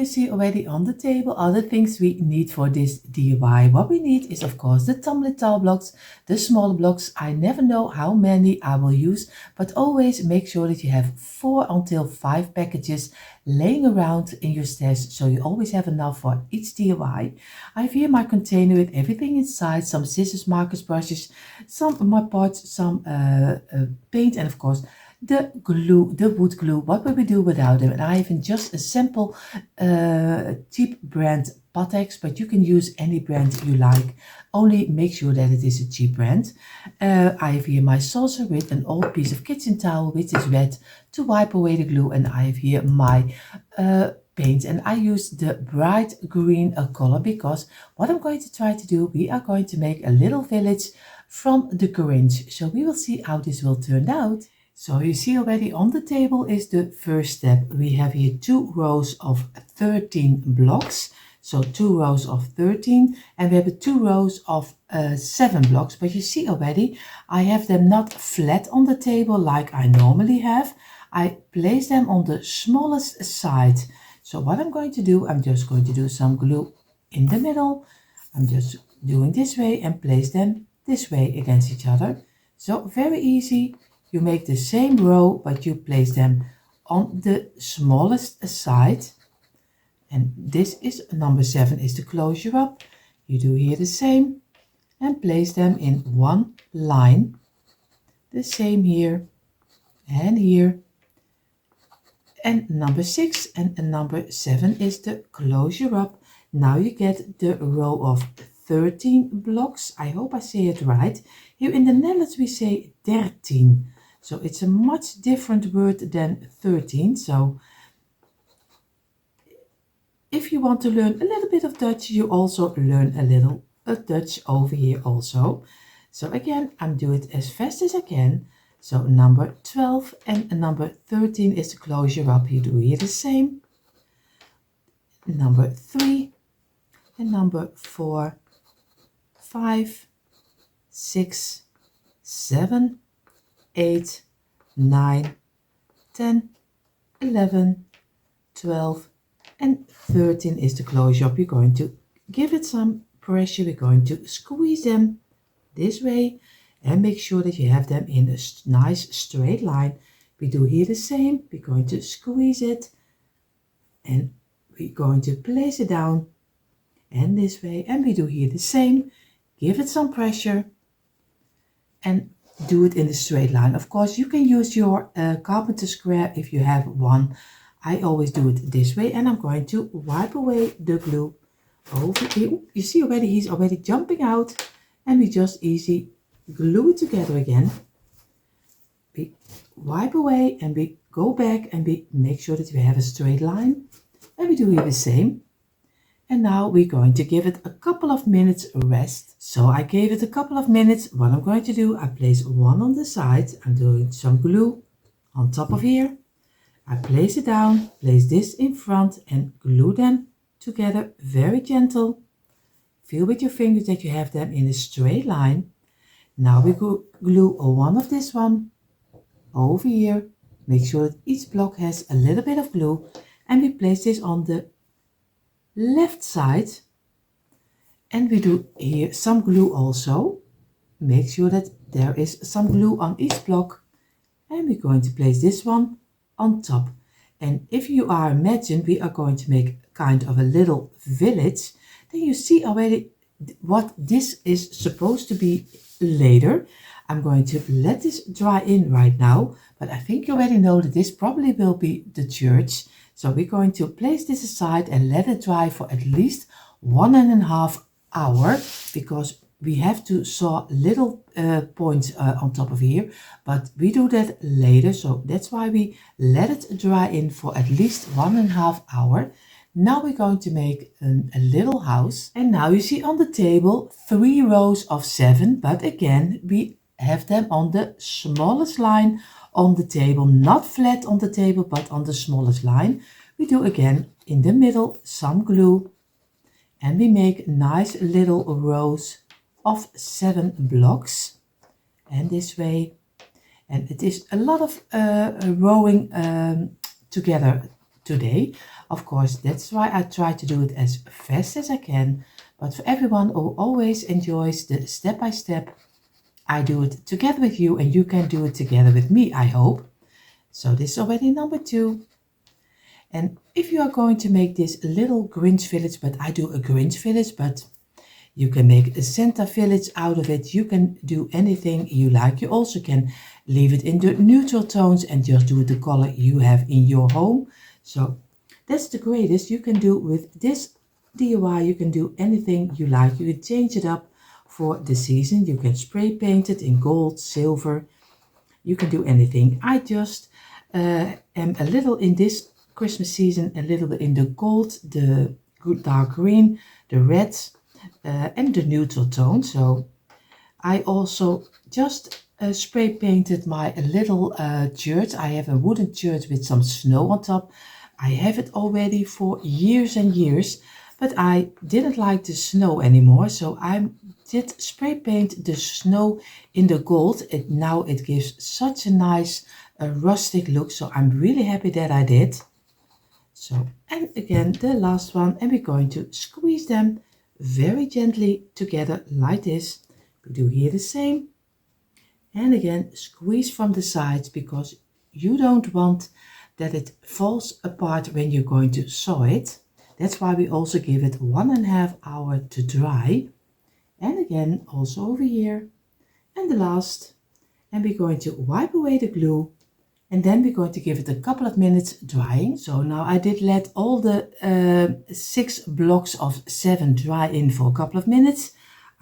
you see already on the table are the things we need for this DIY. What we need is of course the tumbling tile blocks, the smaller blocks. I never know how many I will use, but always make sure that you have 4 until 5 packages laying around in your stash, so you always have enough for each DIY. I have here my container with everything inside, some scissors, markers, brushes, some mud pots, some paint, and of course the glue, the wood glue. What will we do without them? And I have just a simple cheap brand Patex, but you can use any brand you like. Only make sure that it is a cheap brand. I have here my saucer with an old piece of kitchen towel which is wet to wipe away the glue, and I have here my paint, and I use the bright green color because what I'm going to try to do, we are going to make a little village from the Grinch. So we will see how this will turn out. So you see already on the table is the first step. We have here 2 rows of 13 blocks. So 2 rows of 13, and we have 2 rows of 7 blocks. But you see already, I have them not flat on the table like I normally have. I place them on the smallest side. So what I'm going to do, I'm just going to do some glue in the middle. I'm just doing this way and place them this way against each other. So very easy. You make the same row, but you place them on the smallest side. And this is number 7 is the closure up. You do here the same and place them in one line. The same here and here. And number 6 and number 7 is the closure up. Now you get the row of 13 blocks. I hope I say it right. Here in the Netherlands we say 13. So it's a much different word than 13. So if you want to learn a little bit of Dutch, you also learn a little of Dutch over here also. So again, I'm doing it as fast as I can. So number 12 and number 13 is the closure up. You do here the same. Number 3 and number 4, 5, 6, 7, 8, 9, 10, 11, 12, and 13 is the closure up. You're going to give it some pressure. We're going to squeeze them this way and make sure that you have them in a nice straight line. We do here the same. We're going to squeeze it and we're going to place it down and this way, and we do here the same. Give it some pressure and do it in the straight line. Of course, you can use your carpenter square if you have one. I always do it this way, and I'm going to wipe away the glue over here. You see already, he's already jumping out, and we just easy glue it together again. We wipe away and we go back and we make sure that we have a straight line, and we do here the same. And now we're going to give it a couple of minutes rest. So I gave it a couple of minutes. What I'm going to do, I place one on the side. I'm doing some glue on top of here. I place it down, place this in front and glue them together very gentle. Feel with your fingers that you have them in a straight line. Now we glue one of this one over here. Make sure that each block has a little bit of glue, and we place this on the left side, and we do here some glue also. Make sure that there is some glue on each block, and we're going to place this one on top. And if you are imagined we are going to make kind of a little village, then you see already what this is supposed to be later. I'm going to let this dry in right now, but I think you already know that this probably will be the church. So we're going to place this aside and let it dry for at least 1.5 hours, because we have to saw little points on top of here, but we do that later. So that's why we let it dry in for at least 1.5 hours. Now we're going to make a little house. And now you see on the table 3 rows of 7, but again we have them on the smallest line on the table, not flat on the table, but on the smallest line. We do again in the middle some glue, and we make nice little rows of 7 blocks, and this way. And it is a lot of rowing together today. Of course, that's why I try to do it as fast as I can. But for everyone who always enjoys the step-by-step, I do it together with you and you can do it together with me, I hope. So this is already number 2. And if you are going to make this little Grinch village, but I do a Grinch village, but you can make a Santa village out of it. You can do anything you like. You also can leave it in the neutral tones and just do it the color you have in your home. So that's the greatest you can do with this DIY. You can do anything you like. You can change it up for the season. You can spray paint it in gold, silver. You can do anything. I just am a little in this Christmas season, a little bit in the gold, the dark green, the red, and the neutral tone. So I also just spray painted my little church. I have a wooden church with some snow on top. I have it already for years and years, but I didn't like the snow anymore. So I did spray paint the snow in the gold. Now it gives such a nice rustic look. So I'm really happy that I did. So, and again, the last one, and we're going to squeeze them very gently together like this. We do here the same. And again, squeeze from the sides because you don't want that it falls apart when you're going to sew it. That's why we also give it 1.5 hours to dry. And again, also over here. And the last. And we're going to wipe away the glue. And then we're going to give it a couple of minutes drying. So now I did let all the 6 blocks of 7 dry in for a couple of minutes.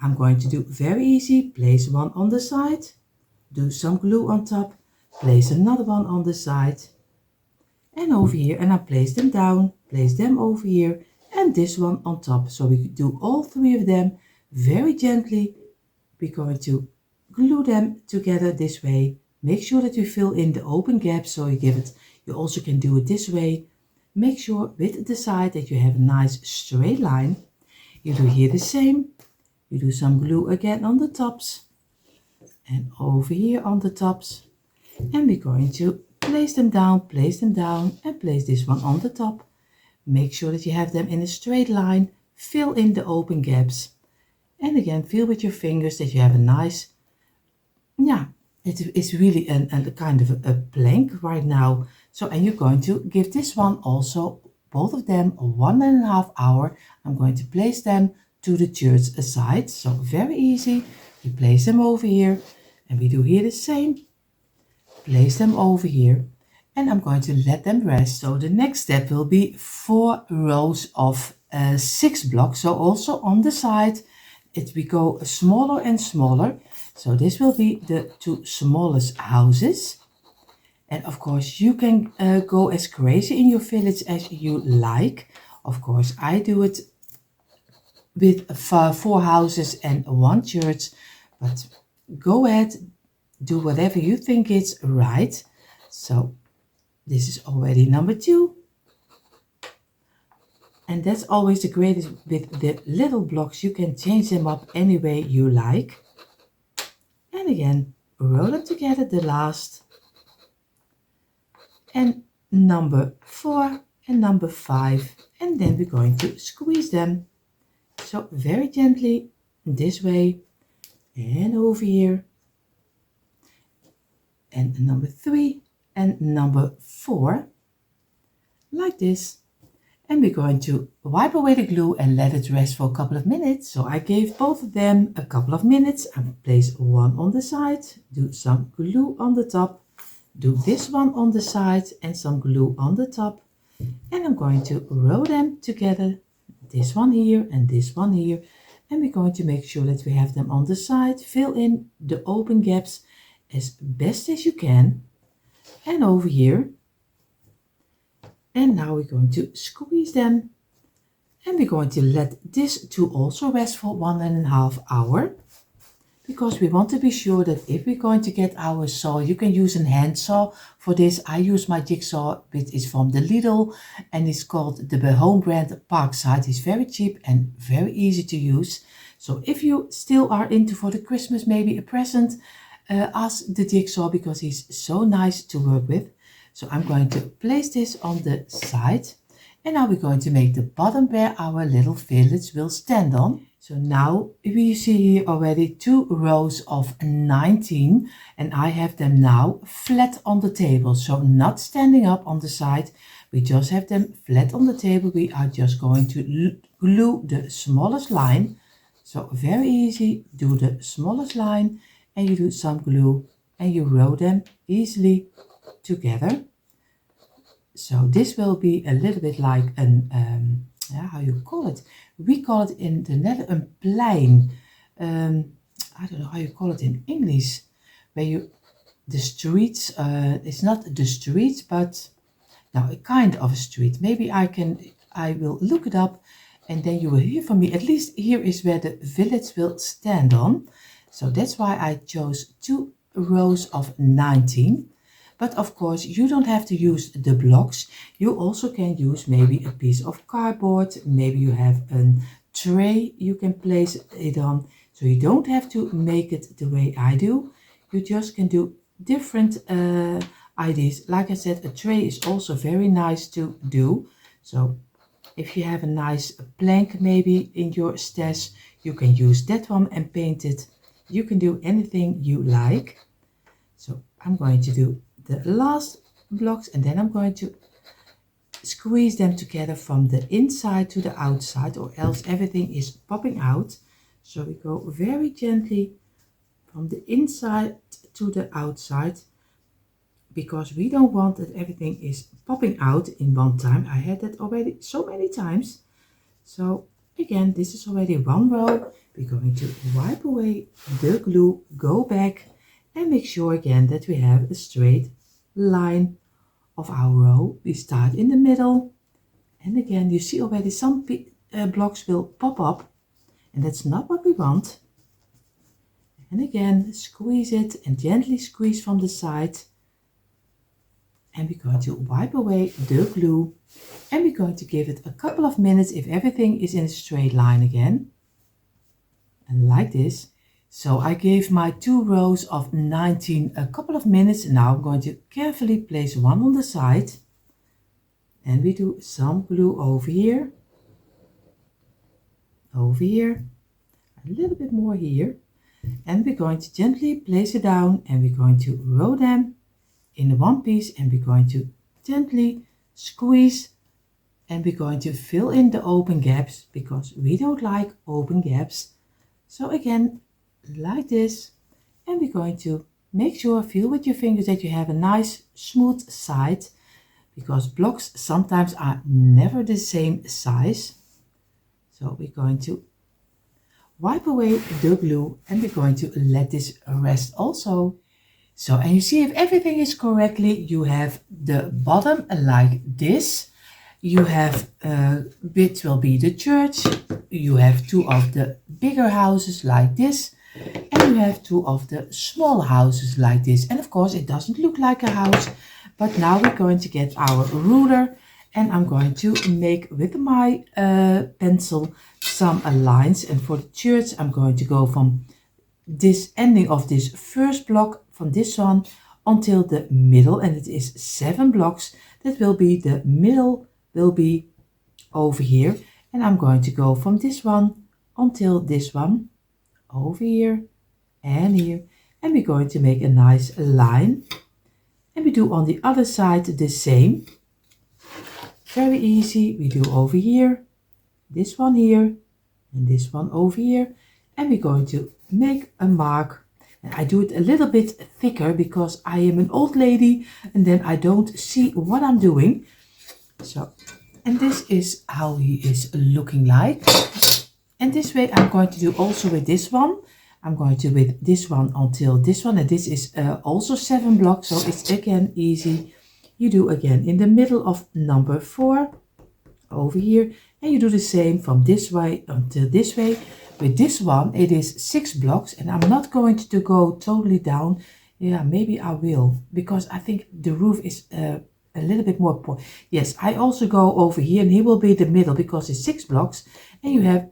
I'm going to do very easy. Place one on the side. Do some glue on top. Place another one on the side. And over here. And I place them down. Place them over here. And this one on top. So we do all 3 of them very gently. We're going to glue them together this way. Make sure that you fill in the open gaps, so you also can do it this way. Make sure with the side that you have a nice straight line. You do here the same. You do some glue again on the tops and over here on the tops. And we're going to place them down and place this one on the top. Make sure that you have them in a straight line. Fill in the open gaps. And again, feel with your fingers that you have a nice, it is really a kind of a plank right now. So, and you're going to give this one also, both of them, 1.5 hours. I'm going to place them to the church aside. So very easy. We place them over here and we do here the same. Place them over here and I'm going to let them rest. So the next step will be 4 rows of 6 blocks. So also on the side, we go smaller and smaller. So this will be the 2 smallest houses. And of course you can go as crazy in your village as you like. Of course I do it with 4 houses and 1 church. But go ahead, do whatever you think is right. So this is already number 2. And that's always the greatest with the little blocks. You can change them up any way you like. And again, roll them together, the last. And number 4 and number 5. And then we're going to squeeze them. So very gently, this way. And over here. And number 3 and number 4. Like this. And we're going to wipe away the glue and let it rest for a couple of minutes. So I gave both of them a couple of minutes. I place one on the side, do some glue on the top, do this one on the side and some glue on the top. And I'm going to roll them together, this one here and this one here. And we're going to make sure that we have them on the side. Fill in the open gaps as best as you can. And over here. And now we're going to squeeze them. And we're going to let this two also rest for 1.5 hours. Because we want to be sure that if we're going to get our saw, you can use a hand saw for this. I use my Jigsaw, which is from the Lidl. And it's called the home brand Parkside. It's very cheap and very easy to use. So if you still are into for the Christmas, maybe a present, ask the Jigsaw because he's so nice to work with. So I'm going to place this on the side. And now we're going to make the bottom where our little village will stand on. So now we see here already 2 rows of 19, and I have them now flat on the table. So not standing up on the side, we just have them flat on the table. We are just going to glue the smallest line. So very easy, do the smallest line and you do some glue and you row them easily together. So this will be a little bit like an, how you call it? We call it in the Netherlands een plein. I don't know how you call it in English. Where you, the streets, it's not the streets, but now a kind of a street. Maybe I will look it up and then you will hear from me. At least here is where the village will stand on. So that's why I chose 2 rows of 19. But of course, you don't have to use the blocks. You also can use maybe a piece of cardboard. Maybe you have a tray you can place it on. So you don't have to make it the way I do. You just can do different ideas. Like I said, a tray is also very nice to do. So if you have a nice plank maybe in your stash, you can use that one and paint it. You can do anything you like. So I'm going to do the last blocks and then I'm going to squeeze them together from the inside to the outside, or else everything is popping out. So we go very gently from the inside to the outside, because we don't want that everything is popping out in one time. I had that already so many times. So again, this is already 1 row. We're going to wipe away the glue, go back and make sure again that we have a straight line of our row. We start in the middle, and again you see already some blocks will pop up, and that's not what we want. And again, squeeze it and gently squeeze from the side, and we're going to wipe away the glue, and we're going to give it a couple of minutes if everything is in a straight line again, and like this. So I gave my 2 rows of 19 a couple of minutes. Now I'm going to carefully place one on the side, and we do some glue over here, a little bit more here, and we're going to gently place it down, and we're going to row them in one piece, and we're going to gently squeeze, and we're going to fill in the open gaps because we don't like open gaps. So again, like this, and we're going to make sure, feel with your fingers that you have a nice smooth side, because blocks sometimes are never the same size. So we're going to wipe away the glue, and we're going to let this rest also. So, and you see if everything is correctly, you have the bottom like this. You have which will be the church. You have 2 of the bigger houses like this, and you have 2 of the small houses like this. And of course it doesn't look like a house, but now we're going to get our ruler, and I'm going to make with my pencil some lines. And for the church I'm going to go from this ending of this first block, from this one until the middle, and it is 7 blocks. That will be the middle, will be over here, and I'm going to go from this one until this one, over here and here, and we're going to make a nice line, and we do on the other side the same. Very easy. We do over here, this one here, and this one over here, and we're going to make a mark. And I do it a little bit thicker because I am an old lady and then I don't see what I'm doing. So, and this is how he is looking like. And this way I'm going to do also with this one. I'm going to with this one until this one, and this is also 7 blocks, so it's again easy. You do again in the middle of number 4 over here, and you do the same from this way until this way. With this one it is 6 blocks, and I'm not going to go totally down. Yeah, maybe I will, because I think the roof is a little bit more yes, I also go over here, and he will be the middle because it's 6 blocks, and you have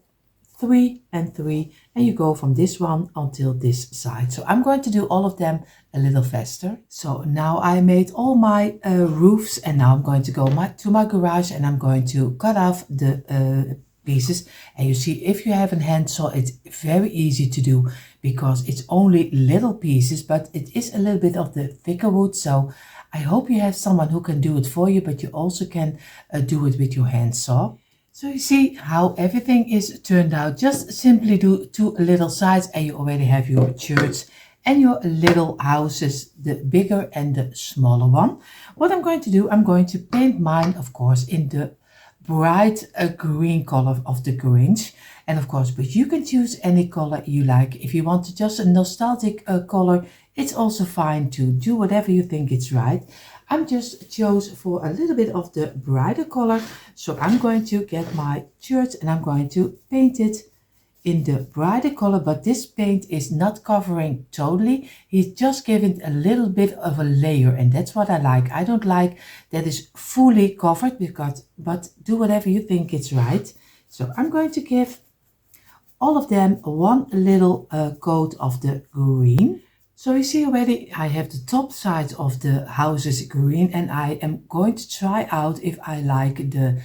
3 and 3, and you go from this one until this side. So I'm going to do all of them a little faster. So now I made all my roofs, and now I'm going to go to my garage, and I'm going to cut off the pieces. And you see, if you have a handsaw, it's very easy to do because it's only little pieces, but it is a little bit of the thicker wood. So I hope you have someone who can do it for you, but you also can do it with your handsaw. So you see how everything is turned out. Just simply do 2 little sides and you already have your church and your little houses, the bigger and the smaller one. What I'm going to do, I'm going to paint mine, of course, in the bright green color of the Grinch. And of course, but you can choose any color you like. If you want to just a nostalgic color, it's also fine to do whatever you think is right. I'm just chose for a little bit of the brighter color. So I'm going to get my church and I'm going to paint it in the brighter color, but this paint is not covering totally. He's just giving a little bit of a layer, and that's what I like. I don't like that is fully covered, but do whatever you think is right. So I'm going to give all of them one little coat of the green. So you see already I have the top side of the houses green, and I am going to try out if I like the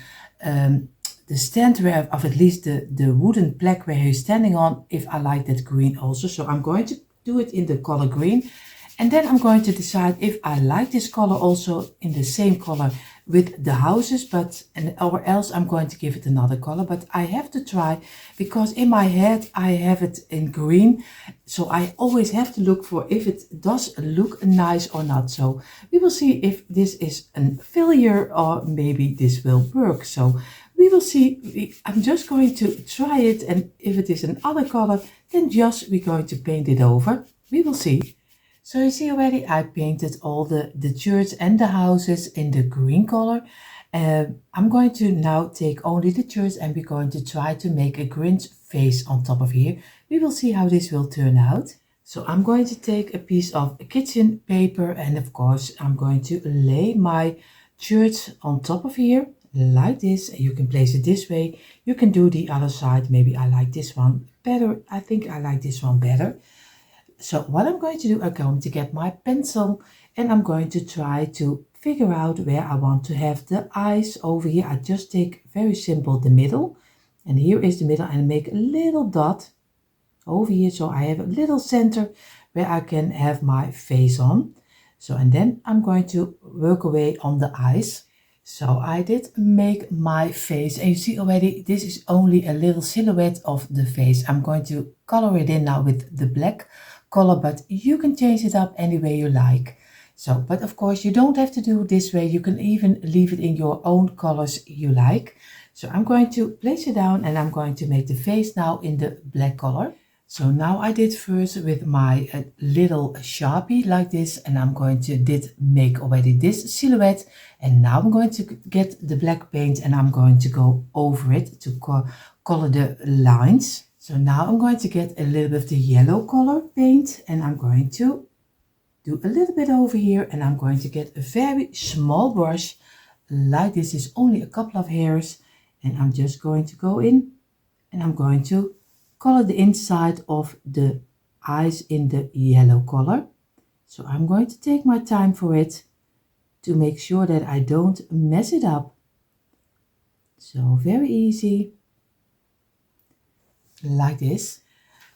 stand where, of at least the wooden plaque where he's standing on, if I like that green also. So I'm going to do it in the color green, and then I'm going to decide if I like this color also in the same color with the houses, or else I'm going to give it another color. But I have to try, because in my head I have it in green, so I always have to look for if it does look nice or not. So we will see if this is a failure or maybe this will work. So we will see. I'm just going to try it, and if it is another color, then just we're going to paint it over. We will see. So you see already I painted all the church and the houses in the green color. I'm going to now take only the church, and we're going to try to make a Grinch face on top of here. We will see how this will turn out. So I'm going to take a piece of kitchen paper, and of course I'm going to lay my church on top of here like this. You can place it this way. You can do the other side. Maybe I like this one better. I think I like this one better. So what I'm going to do, I'm going to get my pencil, and I'm going to try to figure out where I want to have the eyes over here. I just take very simple the middle, and here is the middle, and make a little dot over here. So I have a little center where I can have my face on. So, and then I'm going to work away on the eyes. So I did make my face, and you see already this is only a little silhouette of the face. I'm going to color it in now with the black color, but you can change it up any way you like. So, but of course you don't have to do it this way. You can even leave it in your own colors you like. So I'm going to place it down, and I'm going to make the face now in the black color. So now I did first with my little Sharpie like this, and I'm going to make already this silhouette, and now I'm going to get the black paint, and I'm going to go over it to color the lines. So now I'm going to get a little bit of the yellow color paint, and I'm going to do a little bit over here, and I'm going to get a very small brush like this. Is only a couple of hairs, and I'm just going to go in, and I'm going to color the inside of the eyes in the yellow color. So I'm going to take my time for it to make sure that I don't mess it up. So very easy, like this.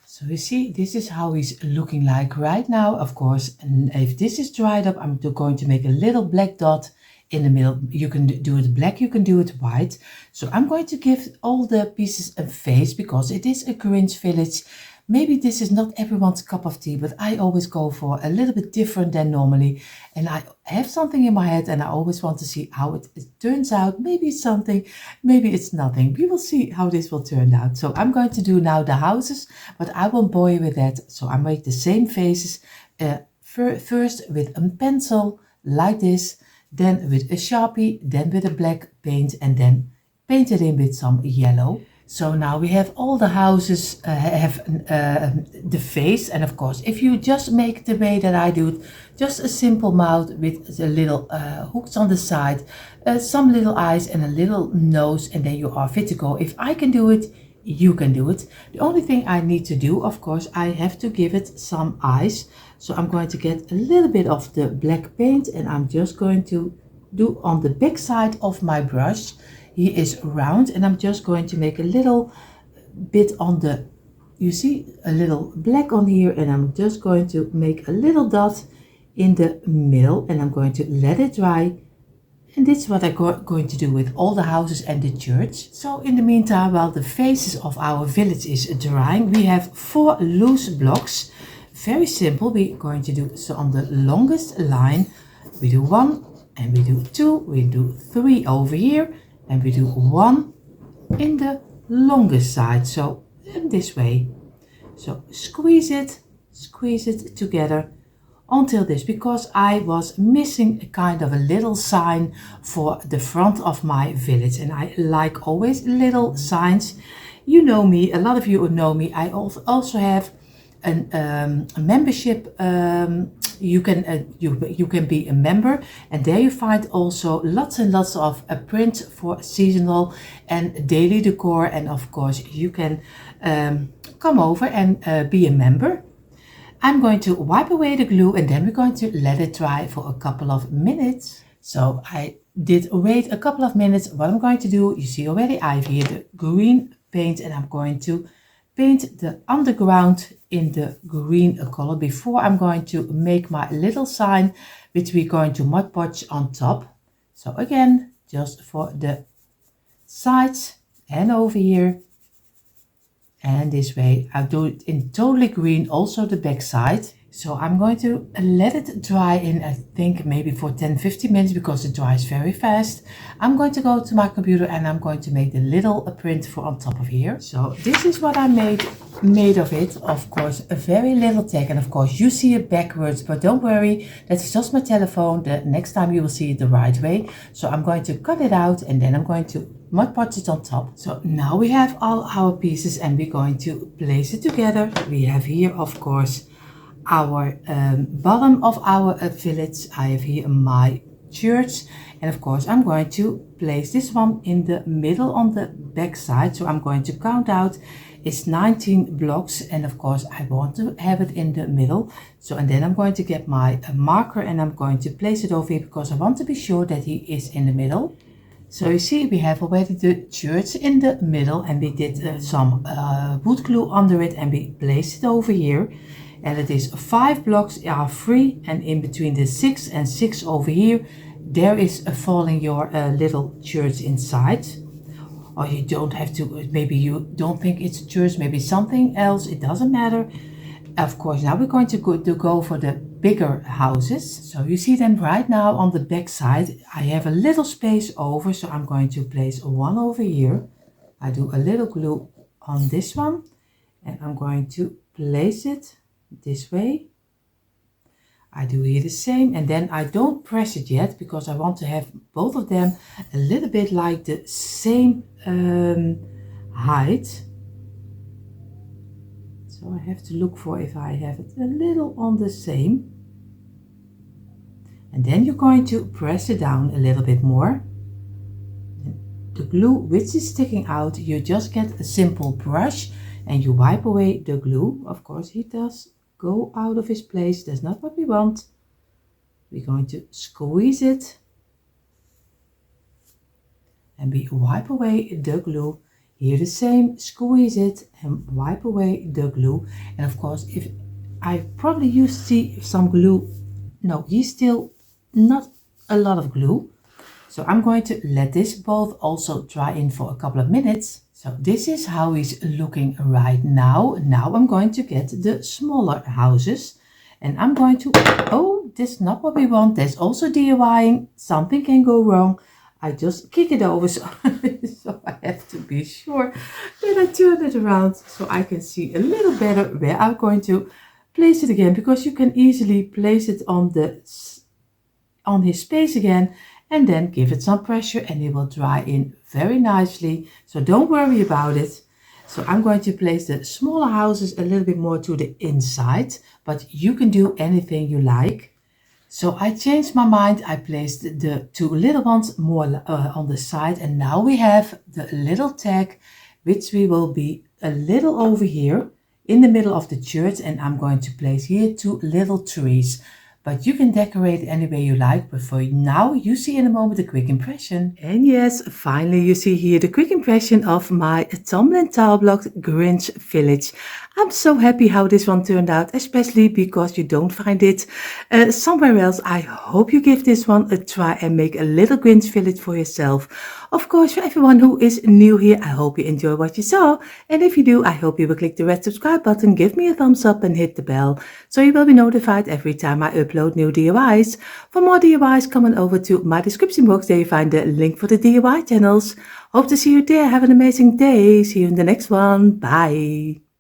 So you see, this is how he's looking like right now. Of course, and if this is dried up, I'm going to make a little black dot in the middle. You can do it black, you can do it white. So I'm going to give all the pieces a face, because it is a Grinch village. Maybe this is not everyone's cup of tea, but I always go for a little bit different than normally. And I have something in my head, and I always want to see how it turns out. Maybe it's something, maybe it's nothing. We will see how this will turn out. So I'm going to do now the houses, but I won't bore you with that. So I make the same faces first with a pencil like this, then with a Sharpie, then with a black paint, and then paint it in with some yellow. So now we have all the houses have the face, and of course if you just make the way that I do it, just a simple mouth with the little hooks on the side, some little eyes and a little nose, and then you are fit to go. If I can do it, you can do it. The only thing I need to do, of course, I have to give it some eyes. So I'm going to get a little bit of the black paint and I'm just going to do on the back side of my brush. He is round and I'm just going to make a little bit on the, you see, a little black on here, and I'm just going to make a little dot in the middle and I'm going to let it dry. And this is what I'm going to do with all the houses and the church. So in the meantime, while the faces of our village is drying, we have 4 loose blocks. Very simple. We're going to do so on the longest line. We do 1 and we do 2, we do 3 over here, and we do 1 in the longest side. So in this way. So squeeze it together until this, because I was missing a kind of a little sign for the front of my village, and I like always little signs. You know me, a lot of you know me. I also have a membership. You can be a member, and there you find also lots and lots of prints for seasonal and daily decor, and of course you can come over and be a member. I'm going to wipe away the glue and then we're going to let it dry for a couple of minutes. So I did wait a couple of minutes. What I'm going to do, you see already I have here the green paint and I'm going to paint the underground in the green color before I'm going to make my little sign, which we're going to Mod Podge on top. So again, just for the sides and over here. And this way I'll do it in totally green, also the back side. So I'm going to let it dry in, I think maybe for 10-15 minutes, because it dries very fast. I'm going to go to my computer and I'm going to make the little print for on top of here. So this is what I made of it. Of course, a very little tag, and of course you see it backwards, but don't worry, that's just my telephone. The next time you will see it the right way. So I'm going to cut it out and then I'm going to Mod Podge it on top. So now we have all our pieces and we're going to place it together. We have here, of course, our bottom of our village. I have here my church, and of course I'm going to place this one in the middle on the back side. So I'm going to count out, it's 19 blocks, and of course I want to have it in the middle. So and then I'm going to get my marker and I'm going to place it over here because I want to be sure that he is in the middle. So you see we have already the church in the middle, and we did some wood glue under it and we placed it over here. And it is 5 blocks are free, and in between the 6 and 6 over here there is falling your little church inside. Or you don't have to, maybe you don't think it's a church, maybe something else, it doesn't matter. Of course, now we're going to go for the bigger houses. So you see them right now on the back side. I have a little space over, so I'm going to place one over here. I do a little glue on this one and I'm going to place it this way. I do here the same, and then I don't press it yet because I want to have both of them a little bit like the same height. So I have to look for if I have it a little on the same. And then you're going to press it down a little bit more. The glue which is sticking out, you just get a simple brush and you wipe away the glue. Of course, he does go out of his place. That's not what we want. We're going to squeeze it and we wipe away the glue. Here the same, squeeze it and wipe away the glue. And of course, if I probably used to see some glue, no, he's still not a lot of glue. So I'm going to let this both also dry in for a couple of minutes. So this is how he's looking right now. Now I'm going to get the smaller houses and I'm going to, oh, this is not what we want. There's also DIYing. Something can go wrong. I just kick it over, so, so I have to be sure that I turn it around so I can see a little better where I'm going to place it again, because you can easily place it on his space again and then give it some pressure and it will dry in very nicely. So don't worry about it. So I'm going to place the smaller houses a little bit more to the inside, but you can do anything you like. So I changed my mind. I placed the two little ones more on the side, and now we have the little tag which we will be a little over here in the middle of the church, and I'm going to place here 2 little trees. But you can decorate any way you like, but for now you see in a moment a quick impression. And yes, finally you see here the quick impression of my tumbling tile block Grinch Village. I'm so happy how this one turned out, especially because you don't find it somewhere else. I hope you give this one a try and make a little Grinch Village for yourself. Of course, for everyone who is new here, I hope you enjoy what you saw. And if you do, I hope you will click the red subscribe button, give me a thumbs up and hit the bell, so you will be notified every time I upload new DIYs. For more DIYs, come on over to my description box. There you find the link for the DIY channels. Hope to see you there. Have an amazing day. See you in the next one. Bye.